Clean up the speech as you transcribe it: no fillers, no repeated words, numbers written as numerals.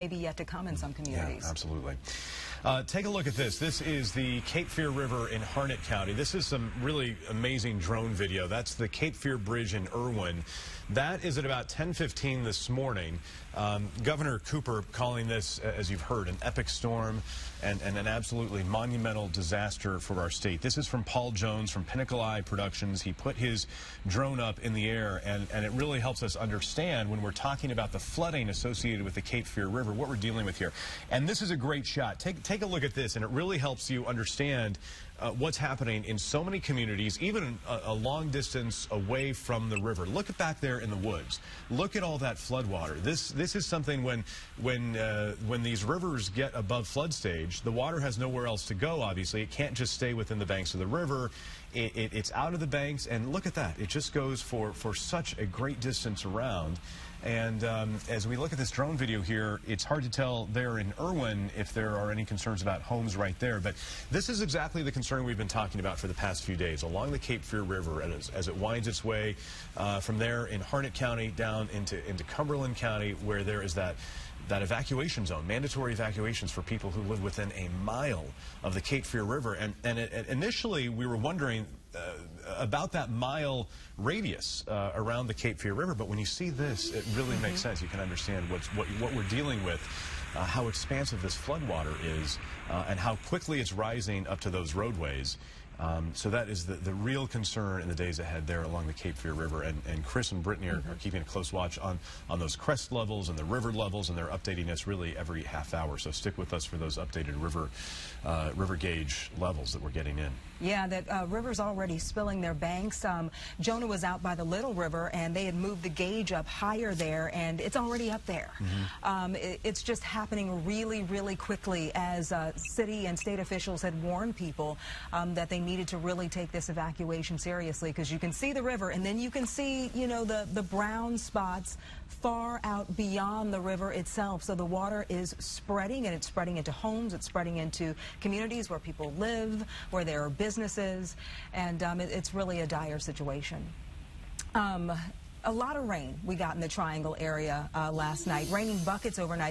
maybe yet to come in some communities. Yeah, absolutely. Take a look at this. This is the Cape Fear River in Harnett County. This is some really amazing drone video. That's the Cape Fear Bridge in Irwin. That is at about 10:15 this morning. Governor Cooper calling this, as you've heard, an epic storm and an absolutely monumental disaster for our state. This is from Paul Jones from Pinnacle Productions. He put his drone up in the air, and it really helps us understand when we're talking about the flooding associated with the Cape Fear River, what we're dealing with here. And this is a great shot. Take a look at this, and it really helps you understand what's happening in so many communities, even a long distance away from the river. Look at back there in the woods. Look at all that floodwater. This is something when these rivers get above flood stage, the water has nowhere else to go, obviously. It can't just stay within the banks of the river. It's out of the banks, and look at that. It just goes for such a great distance around. And as we look at this drone video here, it's hard to tell there in Irwin if there are any concerns about homes right there. But this is exactly the concern we've been talking about for the past few days along the Cape Fear River as it winds its way from there in Harnett County down into Cumberland County, where there is that evacuation zone, mandatory evacuations for people who live within a mile of the Cape Fear River. And initially, we were wondering about that mile radius around the Cape Fear River, but when you see this, it really makes sense. You can understand what we're dealing with, how expansive this floodwater is, and how quickly it's rising up to those roadways. So that is the real concern in the days ahead there along the Cape Fear River. And Chris and Brittany are keeping a close watch on those crest levels and the river levels, and they're updating us really every half hour. So stick with us for those updated river gauge levels that we're getting in. Yeah, that river's already spilling their banks. Jonah was out by the Little River, and they had moved the gauge up higher there, and it's already up there. It's just happening really, really quickly, as city and state officials had warned people that they needed to really take this evacuation seriously, because you can see the river, and then you can see, you know, the brown spots far out beyond the river itself. So the water is spreading, and it's spreading into homes, it's spreading into communities where people live, where there are businesses, and it's really a dire situation. A lot of rain we got in the Triangle area last night, raining buckets overnight.